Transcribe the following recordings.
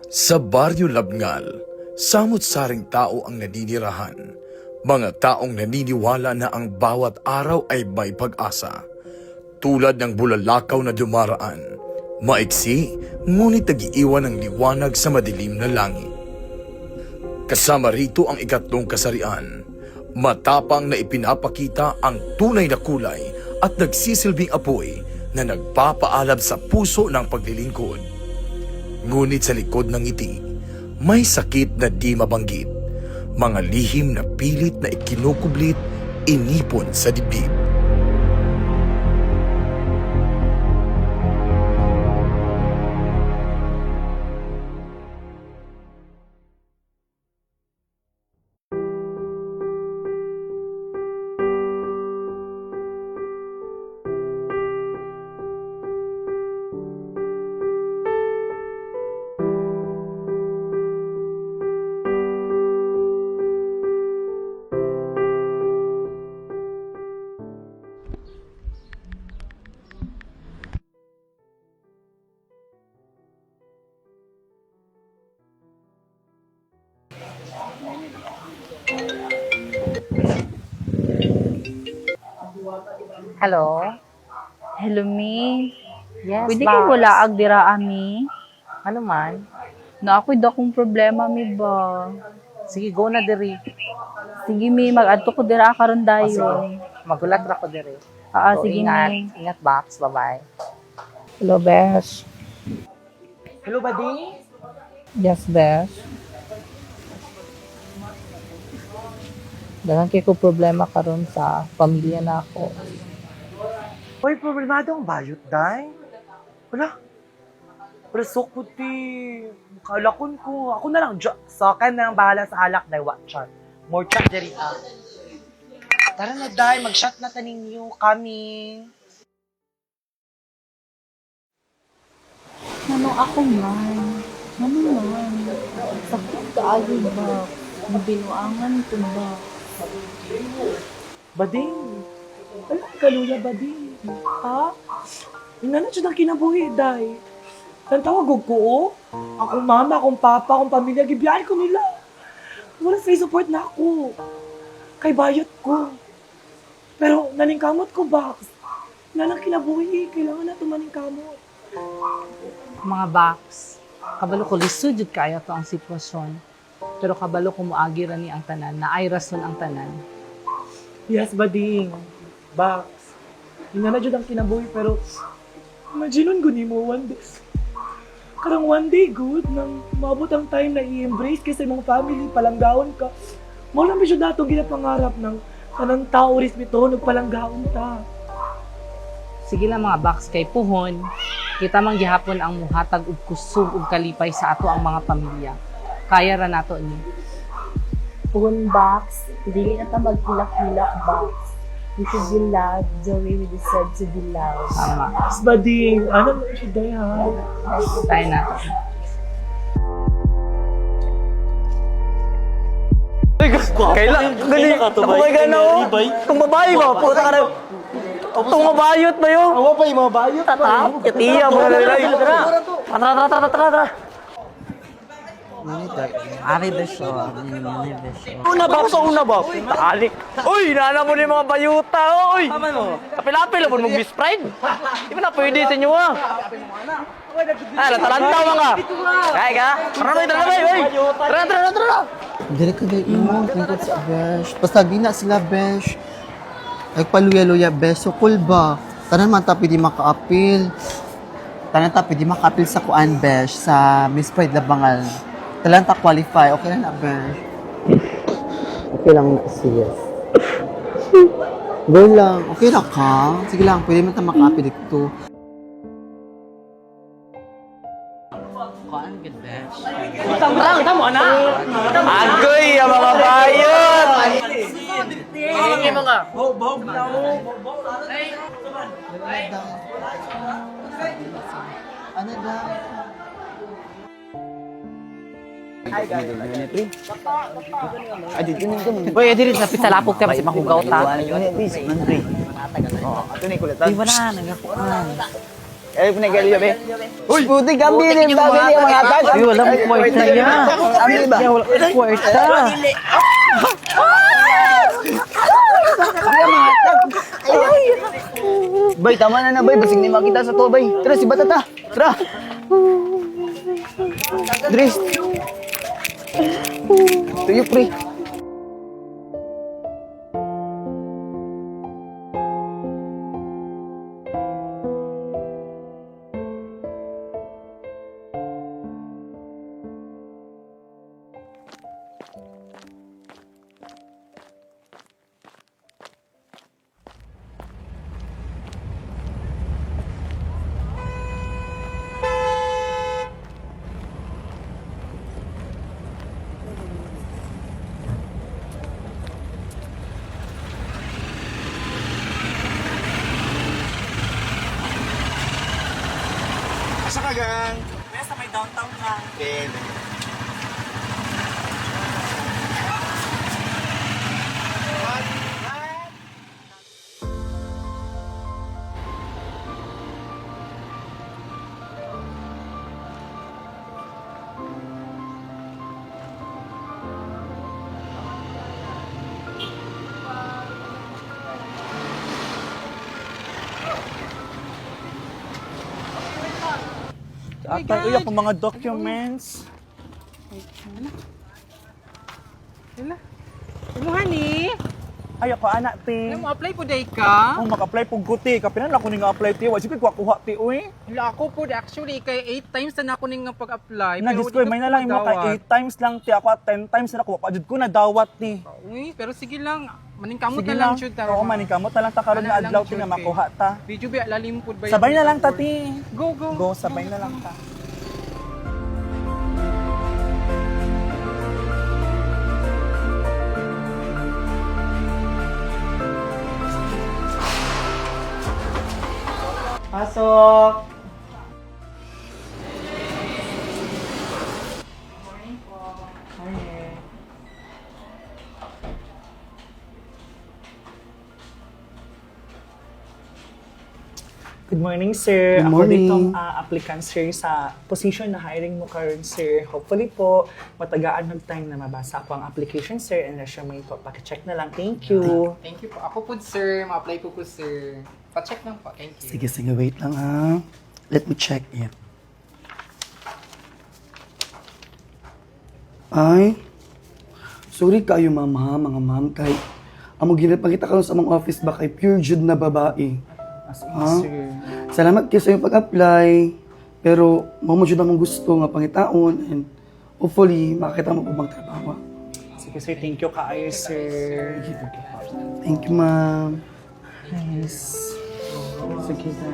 Sa Baryo Labngal, samot-saring tao ang naninirahan. Mga taong naniniwala na ang bawat araw ay may pag-asa. Tulad ng bulalakaw na dumaraan, maiksi ngunit nag-iiwan ng liwanag sa madilim na langit. Kasama rito ang ikatlong kasarian, matapang na ipinapakita ang tunay na kulay at nagsisilbing apoy na nagpapaalab sa puso ng paglilingkod. Ngunit sa likod ng ngiti, may sakit na di mabanggit. Mga lihim na pilit na ikinukublit, inipon sa dibdib. Hello? Hello, Mi. Yes, Pwede Box. kayo wala ag dira, Mi? Ano man? Na ako'y dakong problema, Mi ba? Sige, go na diri. Sige, Mi. Mag-adto ko dira karon dayon. Sige. Magulat ra ko diri. So, Sige, ingat. Mi. Ingat, Box. Bye-bye. Hello, Besh. Hello, buddy. Yes, Besh. Dagan kay ko problema karon sa pamilya na ako. Hoy, problemado ang bayot, day. Wala. Presok puti. Kalakon ko. Ako na lang. Sa akin na lang bahala sa alak, day. What chat? More chat diri, ah. Tara na, day. Mag-shot na taninyo. Coming. Ano ako man? Ano man? Sakit kaayo ba? Binuangan ko ba? Bading. Ano kaluya, bading? Ha? Nga na siya ng kinabuhi, day. Ang tawag ko, oh. Akong mama, akong papa, akong pamilya, gibiyahin ko nila. Wala sa support na ako. Kay bayot ko. Pero naningkamot ko, Box. Nga nang kinabuhi, kailangan na tumaningkamot. Mga box, kabalo ko lisod jud kaya to ang sitwasyon. Pero kabalo ko moagi ra ni ang tanan, na ay rason ang tanan. Yes, bading. Box. Nga na dyan ang kinabuhi, pero imagine ko ni mo one day. Karang one day good, nang mabot ang time na i-embrace kasi mong family, palanggaon ka. Mo lang medyo datong ginapangarap ng kanang tao respeto, nagpalanggaon ta. Sige lang mga box kay puhon, kita man gihapon ang muhatag og kusog ug kalipay sa ato ang mga pamilya. Kaya ra nato ni. Puhon box, hindi na ta magkulak-kulak box. We should be loved the way we deserve to be loved. Tama. Mas bading, ano na siya dayan? Tayo na. Kailan? Gali, ako kay ganaw. Kung babae ba, puta ka na. Tumabayot ba yun? Awa pa yung mga bayot. Tatap, katiya mo na nilay. Tara. Ari besyo, ni besyo. Una ba? Talik. Uy, nana mo ni mga bayuta, uy. Tama mo. Kapilapil mo mong Miss Pride. Di ba na pwede sa inyo, ah? Natalantaw mga. Kaya ka? Tara, uy. Tara. Dire ka gay mo, tingkot sa besh. Basta gina sila besh. Ay paluya-luya besh. So cool ba? Tanan man ta pwede maka-appeal. Tanan ta pwede maka-appeal sa kuan besh sa Miss Pride Labangal. Tanan ta qualify. Okay na besh. Okay lang serious. Go lang. Okay na ka? Sige lang, pwede man ta maka-appeal dito. Kuan gid besh. Tamo na. Agoy, ang mga bayot. Hindi mga. Ano daw? Uy, diri sa pisalapog ka kasi mahugaw ta. Di wala nagakuan. Ay, pinagalyo, be. Uy, buti kami rin bago niya mga tag. Ay, walang kwarta yan. Kami ba? Walang kwarta. Bay, tama na bay. Basig ni makita sa to, bay. Tara, si Batata. Tara. Dres. Tuyo, pre. Asa ka, gang? Sa may downtown lang. Pwede. Atay, uy, ako mga documents. Kumuha ni? Ay, ako anak, ti. Alam mo, apply po day ka? Kung mag-apply po guti, kapinan ako ni nga-apply, ti. Wala, sige, kuha, ti, uy. Wala ako po, actually, kay 8 times na ako ning pag-apply. Nagis ko, may na lang mo kay 8 times lang, ti. Ako 10 times na ako. Pajud ko na dawat, ti. Uy, pero sige lang. Maningkamot Sige na lang, lang. shoot. Oo, maningkamot na lang ta karon nga Ano lang, adlaw, ti, Jude, nga makuha ta. Video ba, lalim po ba? Sabay na lang, ta, ti. Go, go. Go, sabay na lang ta. Pasok! Good morning, sir. Good Ako morning. ditong applicant, sir, sa position na hiring mo karon, sir. Hopefully po, matagaan ng time na mabasa ko ang application, sir, and resume po. Paki-check na lang. Thank you. Thank you po. Ako po, sir. Ma-apply po po, sir. Pa-check lang po. Thank you. Sige, sige, wait lang ha. Let me check it. Ay, sorry kayo ma'am ha, mga ma'am. Kay, amo ginapakita ka sa among office ba kay pure Jude na babae. As Ha? sir. Salamat kayo sa iyong pag-apply. Pero, mamo Jude among gusto nga pangitaon and hopefully, makakita mo po bang trabaho. Sige, sir. Thank you kaayo, sir. Thank you ma'am. Nice. Sige, sir.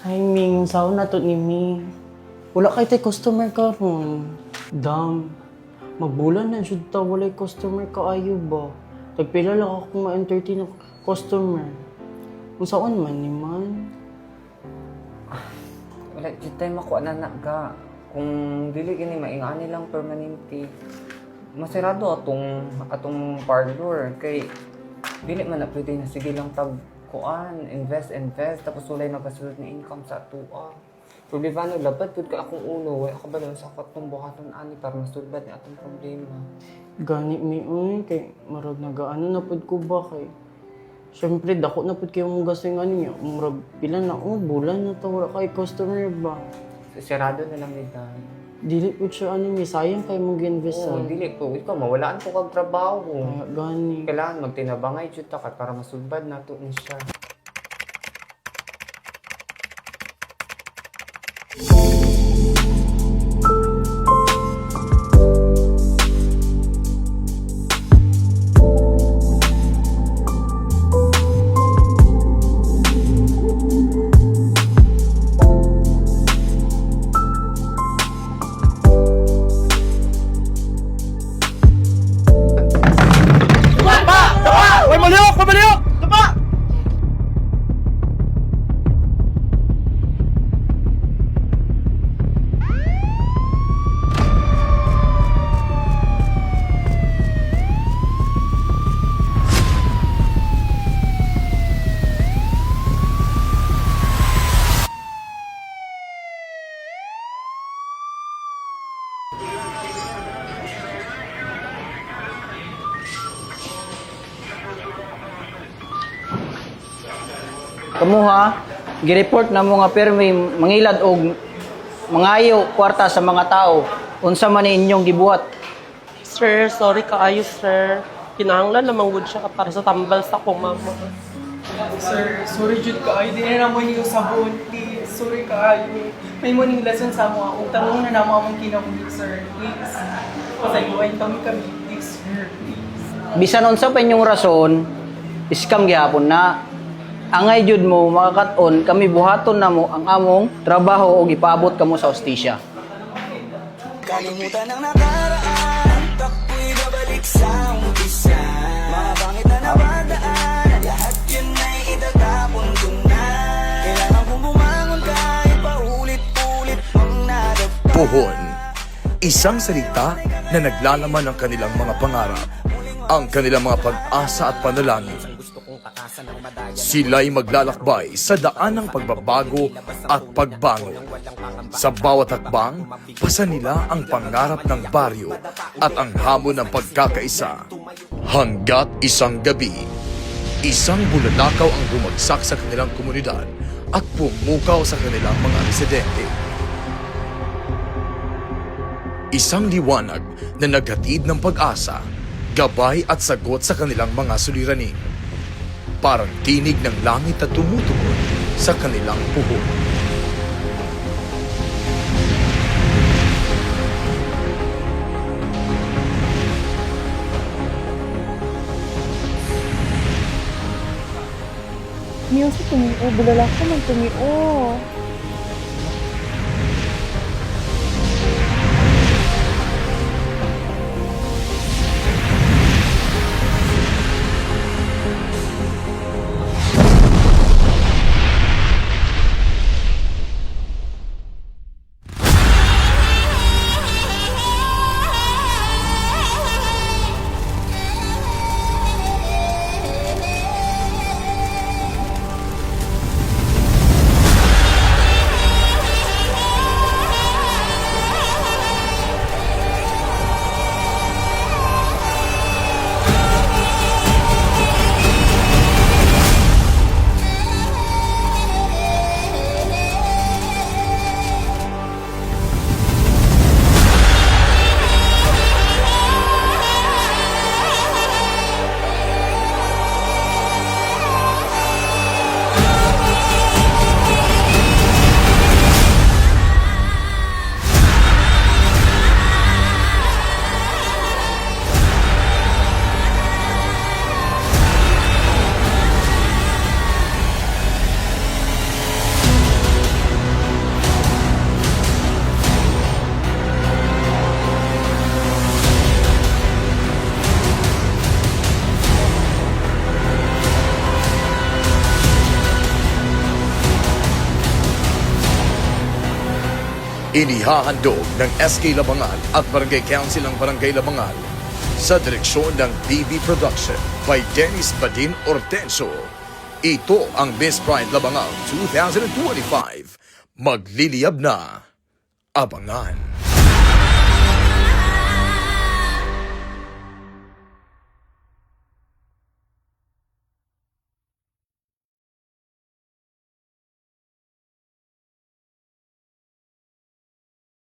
Hi, Ming. Saan na to ni Mi? Wala kay tay customer ka ron. Dam. Magbulan na jud ta walay customer ka ayo ba? Tagpila lang ako ma-entertain ng customer. Kung saan man ni man. Wala, dito tayo makuha na ga. Kung dili gini maingani lang permanente. Masirado atong parlor kay dili man na pwede na sige lang tag kuan, invest tapos walay magasulod na income sa atuwa. Problema labad pud ka akong ulo, way ako ba lang sa katong buhaton ani para masulbad ni atong problema. Gani mi uy kay marag nagaano na pud ko ba kay. Siyempre dako na pud kayo mong gasto nga niya. Murag pila na bulan na to wala kay customer ba. Sirado na lang ni Dan. Dili pud siya ano mi sayang kay mong gi-invest Oo, dili po. Ikaw, mawalaan ko kag trabaho. Kaya gani. Kailangan magtinabangay jud ta kat para masulbad nato ni siya. Kamuha, gireport na mo nga permi mangilad og mangayo kwarta sa mga tao. Unsa man ni inyong gibuhat? Sir, sorry kaayo, sir. Kinahanglan namang good siya para sa tambal sa akong mama. Sir, sorry jud kaayo. Di na naman niyo sa buon, please. Sorry kaayo. May morning lesson sa mo ako. Tanong na naman akong kinabuhi, sir. Please. Pasayuan kami, please, sir. Please. Bisan unsa pa inyong rason, iskam gihapon na. Angay jud mo makakat-on kami buhaton namo ang among trabaho og ipaabot kamo sa hostisya. Kalimutan ang nakaraan, takbo'y babalik sa umpisa. Mga pangit na napadaan, lahat yun ay itatapon ko na. Kailangan kong bumangon kahit paulit-ulit ang nadapa. Puhon, isang salita na naglalaman ng kanilang mga pangarap, ang kanilang mga pag-asa at panalangin. Sila'y maglalakbay sa daan ng pagbabago at pagbango. Sa bawat hakbang, pasa nila ang pangarap ng baryo at ang hamon ng pagkakaisa. Hanggat isang gabi, isang bulalakaw ang bumagsak sa kanilang komunidad at pumukaw sa kanilang mga residente. Isang liwanag na naghatid ng pag-asa, gabay at sagot sa kanilang mga suliranin. Parang tinig ng langit na tumutugon sa kanilang puhon. Miyo sa tumiyo, bulala ko man tumiyo. Inihahandog ng SK Labangal at Barangay Council ng Barangay Labangal sa direksyon ng BB Production by Dennis Badin Ortenso. Ito ang Miss Pride Labangal 2025. Magliliyab na. Abangan.